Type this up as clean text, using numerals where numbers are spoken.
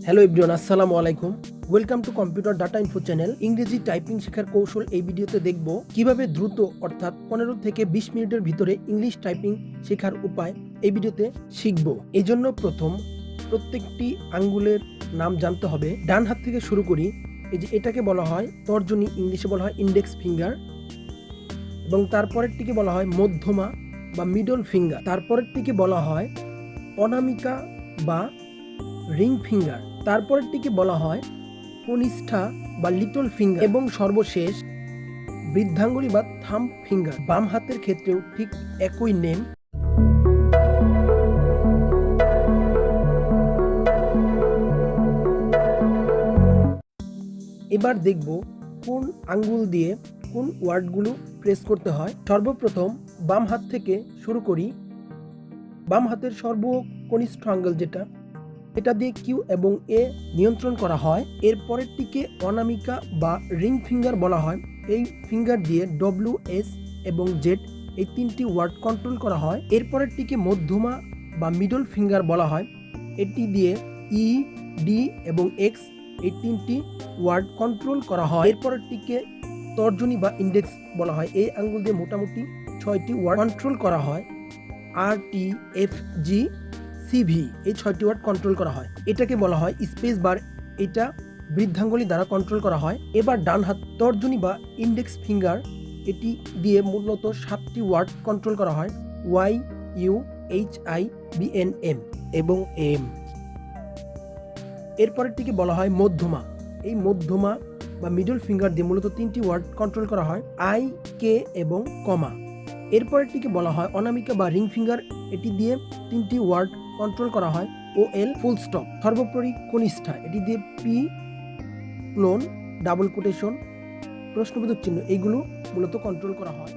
Hello everyone, আসসালামু আলাইকুম। Welcome to computer data info channel. ইংরেজি টাইপিং শেখার কৌশল এই ভিডিওতে দেখব কিভাবে দ্রুত অর্থাৎ 15 থেকে 20 মিনিটের ভিতরে ইংলিশ টাইপিং শেখার উপায় এই ভিডিওতে শিখব। এই জন্য প্রত্যেকটি আঙ্গুলের নাম জানতে হবে। ডান হাত থেকে শুরু করি। এই যে এটাকে বলা হয় তর্জনী, ইংলিশে বলা হয় ইন্ডেক্স ফিঙ্গার, এবং তারপরেরটিকে বলা হয় মধ্যমা বা মিডল ফিঙ্গার। তারপরেরটিকে বলা হয় অনামিকা বা রিং ফিঙ্গার। তারপরেরটিকে বলা হয় কনিষ্ঠা বা লিটল ফিঙ্গার, এবং সর্বশেষ বৃদ্ধাঙ্গুলি বা থাম্ব ফিঙ্গার। বাম হাতের ক্ষেত্রেও ঠিক একই নেম। এবার দেখব কোন আঙ্গুল দিয়ে কোন ওয়ার্ডগুলো প্রেস করতে হয়। সর্বপ্রথম বাম হাত থেকে শুরু করি। বাম হাতের সর্বকনিষ্ঠ আঙ্গুল এটা দিয়ে কিউ এবং এ নিয়ন্ত্রণ করা হয়। এরপরেরটিকে অনামিকা বা রিং ফিঙ্গার বলা হয়। এই ফিঙ্গার দিয়ে ডব্লিউ, এস এবং জেড এই তিনটি ওয়ার্ড কন্ট্রোল করা হয়। এরপরেরটিকে মধ্যমা বা মিডল ফিঙ্গার বলা হয়। এটি দিয়ে ই, ডি এবং এক্স এই তিনটি ওয়ার্ড কন্ট্রোল করা হয়। এরপরেরটিকে তর্জনী বা ইন্ডেক্স বলা হয়। এই আঙ্গুল দিয়ে মোটামুটি 6টি ওয়ার্ড কন্ট্রোল করা হয়। আর, টি, এফ, জি, সিভি এই 6টি ওয়ার্ড কন্ট্রোল করা হয়। এটাকে বলা হয় স্পেস বার। এটা বৃদ্ধাঙ্গুলি দ্বারা কন্ট্রোল করা হয়। এবার ডান হাত তর্জনী বা ইন্ডেক্স ফিঙ্গার, এটি দিয়ে মূলত 7টি ওয়ার্ড কন্ট্রোল করা হয়। Y, U, H, I, B, N, M এবং এম। এরপরেরটিকে বলা হয় মধ্যমা। এই মধ্যমা বা মিডল ফিঙ্গার দিয়ে মূলত 3টি ওয়ার্ড কন্ট্রোল করা হয়। আই, কে এবং কমা। এরপরেরটিকে বলা হয় অনামিকা বা রিং ফিঙ্গার। এটি দিয়ে 3টি ওয়ার্ড কন্ট্রোল করা হয়। ও, এল, ফুল স্টপ। সর্বোপরি কনিষ্ঠা, এটি দিয়ে পি, ক্লোন, ডাবল কোটেশন, প্রশ্নবোধক চিহ্ন এইগুলো মূলত কন্ট্রোল করা হয়।